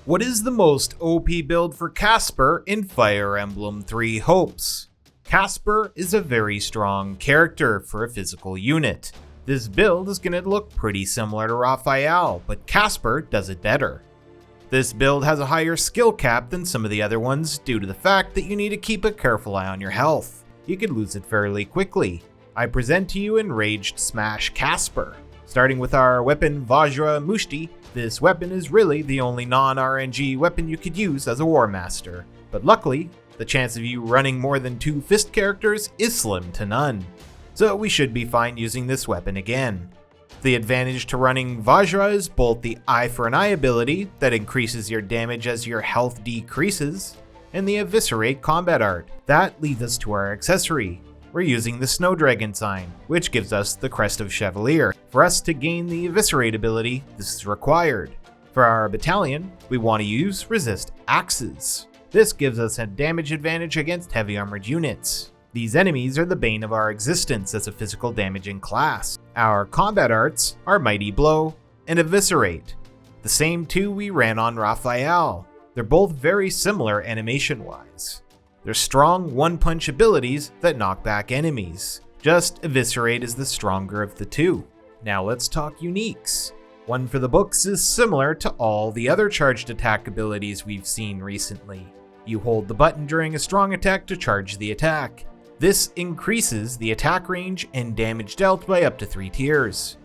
What is the most OP build for Caspar in Fire Emblem 3 Hopes? Caspar is a very strong character for a physical unit. This build is going to look pretty similar to Raphael, but Caspar does it better. This build has a higher skill cap than some of the other ones due to the fact that you need to keep a careful eye on your health. You could lose it fairly quickly. I present to you Enraged Smasher Caspar. Starting with our weapon Vajra Mushti, this weapon is really the only non-RNG weapon you could use as a War Master, but luckily, the chance of you running more than 2 fist characters is slim to none, so we should be fine using this weapon again. The advantage to running Vajra is both the Eye for an Eye ability that increases your damage as your health decreases, and the Eviscerate combat art. That leads us to our accessory. We're using the Snow Dragon sign, which gives us the Crest of Chevalier. For us to gain the Eviscerate ability, this is required. For our battalion, we want to use Resist Axes. This gives us a damage advantage against heavy armored units. These enemies are the bane of our existence as a physical damaging class. Our combat arts are Mighty Blow and Eviscerate, the same two we ran on Raphael. They're both very similar animation-wise. They're strong one-punch abilities that knock back enemies. Just Eviscerate is the stronger of the two. Now let's talk uniques. One for the books is similar to all the other charged attack abilities we've seen recently. You hold the button during a strong attack to charge the attack. This increases the attack range and damage dealt by up to 3 tiers.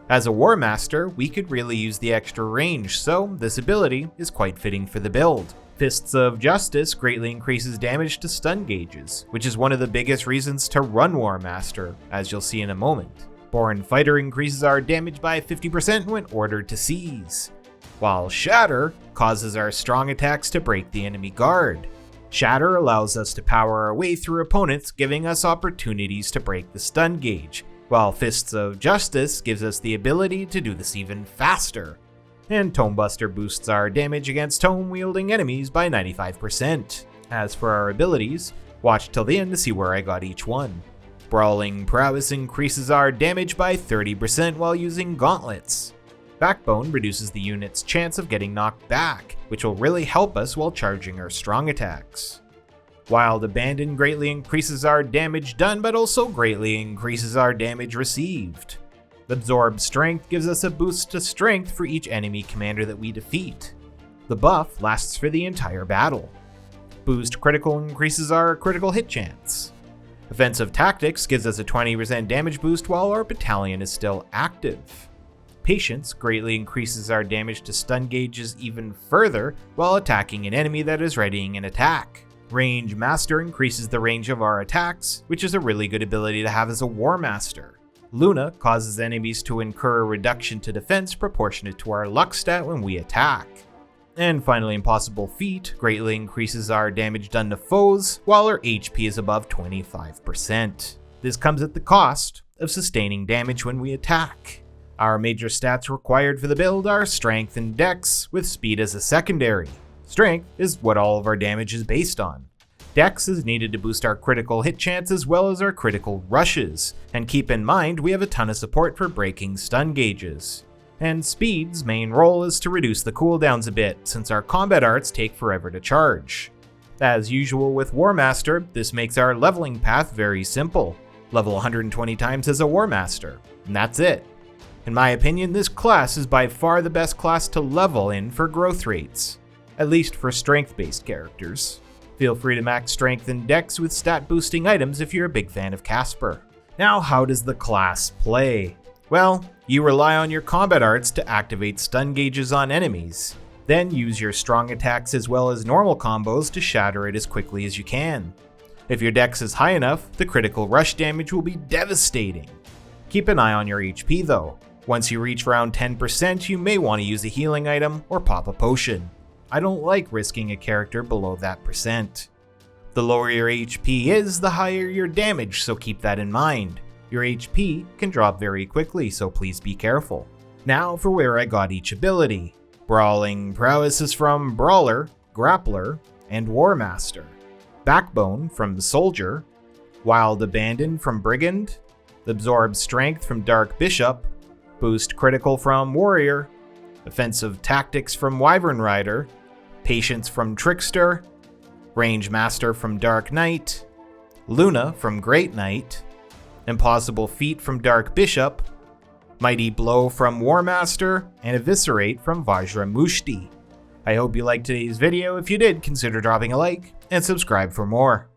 As a War Master, we could really use the extra range, so this ability is quite fitting for the build. Fists of Justice greatly increases damage to stun gauges, which is one of the biggest reasons to run War Master, as you'll see in a moment. Born Fighter increases our damage by 50% when ordered to seize, while Shatter causes our strong attacks to break the enemy guard. Shatter allows us to power our way through opponents, giving us opportunities to break the stun gauge, while Fists of Justice gives us the ability to do this even faster. And Tome Buster boosts our damage against tome-wielding enemies by 95%. As for our abilities, watch till the end to see where I got each one. Brawling Prowess increases our damage by 30% while using gauntlets. Backbone reduces the unit's chance of getting knocked back, which will really help us while charging our strong attacks. Wild Abandon greatly increases our damage done, but also greatly increases our damage received. Absorb Strength gives us a boost to strength for each enemy commander that we defeat. The buff lasts for the entire battle. Boost Critical increases our critical hit chance. Offensive Tactics gives us a 20% damage boost while our battalion is still active. Patience greatly increases our damage to stun gauges even further while attacking an enemy that is readying an attack. Range Master increases the range of our attacks, which is a really good ability to have as a War Master. Luna causes enemies to incur a reduction to defense proportionate to our luck stat when we attack. And finally, Impossible Feat greatly increases our damage done to foes while our HP is above 25%. This comes at the cost of sustaining damage when we attack. Our major stats required for the build are Strength and Dex, with Speed as a secondary. Strength is what all of our damage is based on. Dex is needed to boost our critical hit chance as well as our critical rushes, and keep in mind we have a ton of support for breaking stun gauges. And Speed's main role is to reduce the cooldowns a bit, since our combat arts take forever to charge. As usual with War Master, this makes our leveling path very simple. Level 120 times as a War Master, and that's it. In my opinion, this class is by far the best class to level in for growth rates, at least for strength-based characters. Feel free to max strength and dex with stat boosting items if you're a big fan of Caspar. Now, how does the class play? Well, you rely on your combat arts to activate stun gauges on enemies. Then use your strong attacks as well as normal combos to shatter it as quickly as you can. If your dex is high enough, the critical rush damage will be devastating. Keep an eye on your HP though. Once you reach around 10%, you may want to use a healing item or pop a potion. I don't like risking a character below that percent. The lower your HP is, the higher your damage, so keep that in mind. Your HP can drop very quickly, so please be careful. Now for where I got each ability. Brawling Prowess is from Brawler, Grappler, and War Master. Backbone from Soldier. Wild Abandon from Brigand. Absorb Strength from Dark Bishop. Boost Critical from Warrior. Offensive Tactics from Wyvern Rider. Patience from Trickster, Range Master from Dark Knight, Luna from Great Knight, Impossible Feat from Dark Bishop, Mighty Blow from War Master, and Eviscerate from Vajra Mushti. I hope you liked today's video. If you did, consider dropping a like and subscribe for more.